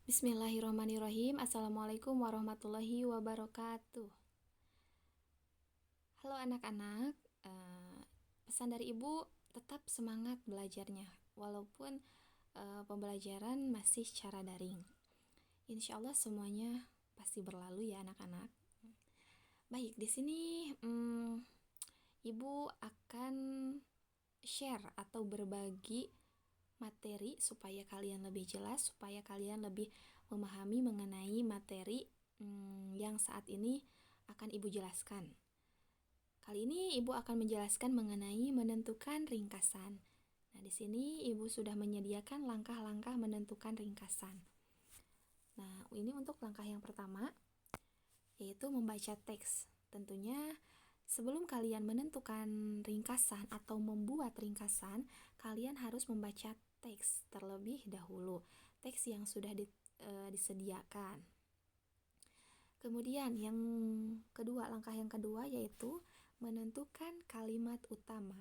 Bismillahirrahmanirrahim. Assalamualaikum warahmatullahi wabarakatuh. Halo anak-anak, pesan dari ibu tetap semangat belajarnya, walaupun pembelajaran masih secara daring. Insya Allah semuanya pasti berlalu ya anak-anak. Baik, di sini ibu akan share atau berbagi materi supaya kalian lebih jelas, supaya kalian lebih memahami mengenai materi yang saat ini akan ibu jelaskan. Kali ini ibu akan menjelaskan mengenai menentukan ringkasan. Nah, di sini ibu sudah menyediakan langkah-langkah menentukan ringkasan. Nah, ini untuk langkah yang pertama, yaitu membaca teks. Tentunya sebelum kalian menentukan ringkasan atau membuat ringkasan, kalian harus membaca teks terlebih dahulu, teks yang sudah disediakan. Kemudian yang kedua, langkah yang kedua yaitu menentukan kalimat utama.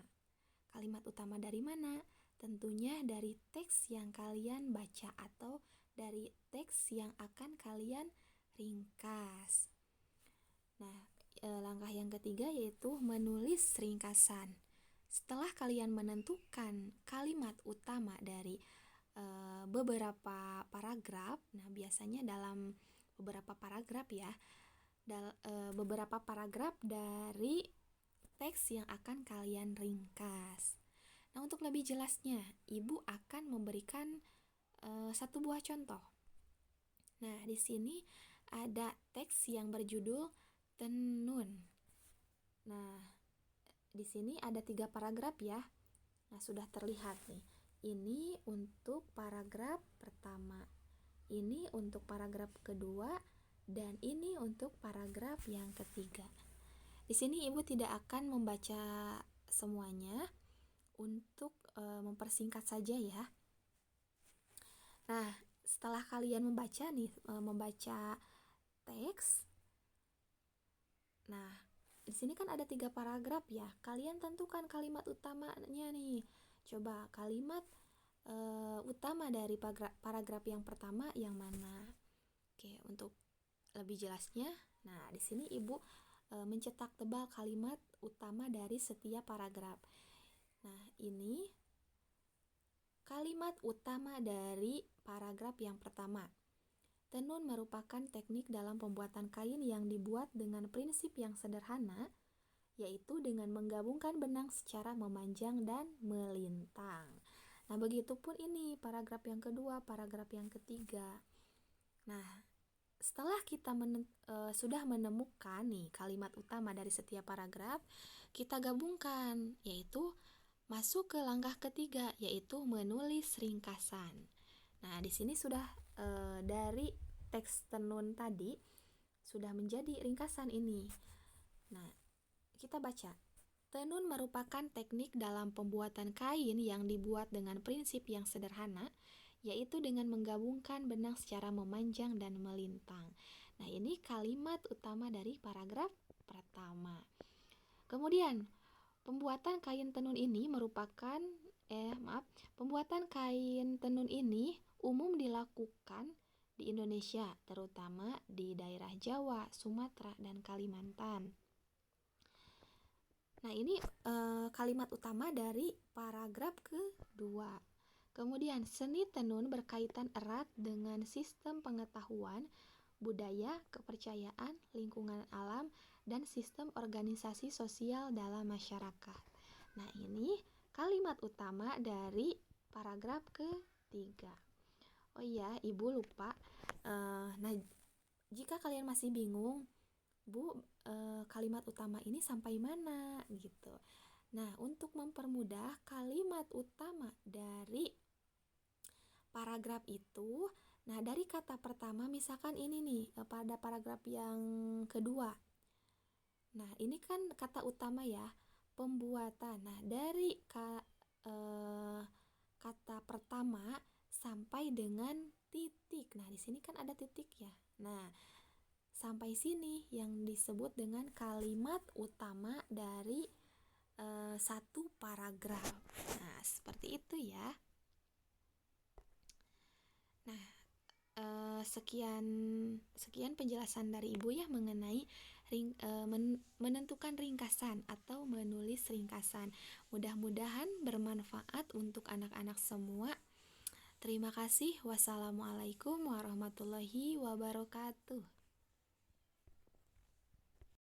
Kalimat utama dari mana? Tentunya dari teks yang kalian baca atau dari teks yang akan kalian ringkas. Nah, langkah yang ketiga yaitu menulis ringkasan. Setelah kalian menentukan kalimat utama dari beberapa paragraf, nah biasanya dalam beberapa paragraf ya, beberapa paragraf dari teks yang akan kalian ringkas. Nah, untuk lebih jelasnya, ibu akan memberikan satu buah contoh. Nah, di sini ada teks yang berjudul tenun. Nah, di sini ada 3 paragraf ya. Nah, sudah terlihat nih. Ini untuk paragraf pertama. Ini untuk paragraf kedua dan ini untuk paragraf yang ketiga. Di sini ibu tidak akan membaca semuanya untuk mempersingkat saja ya. Nah, setelah kalian membaca nih, membaca teks. Nah, di sini kan ada 3 paragraf ya. Kalian tentukan kalimat utamanya nih. Coba kalimat utama dari paragraf yang pertama yang mana? Oke, untuk lebih jelasnya, nah di sini ibu mencetak tebal kalimat utama dari setiap paragraf. Nah, ini kalimat utama dari paragraf yang pertama. Tenun merupakan teknik dalam pembuatan kain yang dibuat dengan prinsip yang sederhana, yaitu dengan menggabungkan benang secara memanjang dan melintang. Nah, begitupun ini paragraf yang kedua, paragraf yang ketiga. Nah, setelah kita sudah menemukan nih kalimat utama dari setiap paragraf, kita gabungkan, yaitu masuk ke langkah ketiga, yaitu menulis ringkasan. Nah, di sini sudah dari teks tenun tadi sudah menjadi ringkasan ini. Nah, kita baca. Tenun merupakan teknik dalam pembuatan kain yang dibuat dengan prinsip yang sederhana, yaitu dengan menggabungkan benang secara memanjang dan melintang. Nah, ini kalimat utama dari paragraf pertama. Kemudian, pembuatan kain tenun ini pembuatan kain tenun ini umum dilakukan di Indonesia, terutama di daerah Jawa, Sumatera, dan Kalimantan. Nah, ini kalimat utama dari paragraf kedua. Kemudian, seni tenun berkaitan erat dengan sistem pengetahuan, budaya, kepercayaan, lingkungan alam, dan sistem organisasi sosial dalam masyarakat. Nah, ini kalimat utama dari paragraf ketiga. Oh iya, ibu lupa. Nah, jika kalian masih bingung, Bu, kalimat utama ini sampai mana gitu. Nah, untuk mempermudah kalimat utama dari paragraf itu, nah dari kata pertama misalkan ini nih pada paragraf yang kedua. Nah, ini kan kata utama ya, pembuatan. Nah, dari kata pertama sampai dengan titik. Nah, di sini kan ada titik ya. Nah, sampai sini yang disebut dengan kalimat utama dari satu paragraf. Nah, seperti itu ya. Nah, sekian penjelasan dari Ibu ya mengenai menentukan ringkasan atau menulis ringkasan. Mudah-mudahan bermanfaat untuk anak-anak semua. Terima kasih. Wassalamualaikum warahmatullahi wabarakatuh.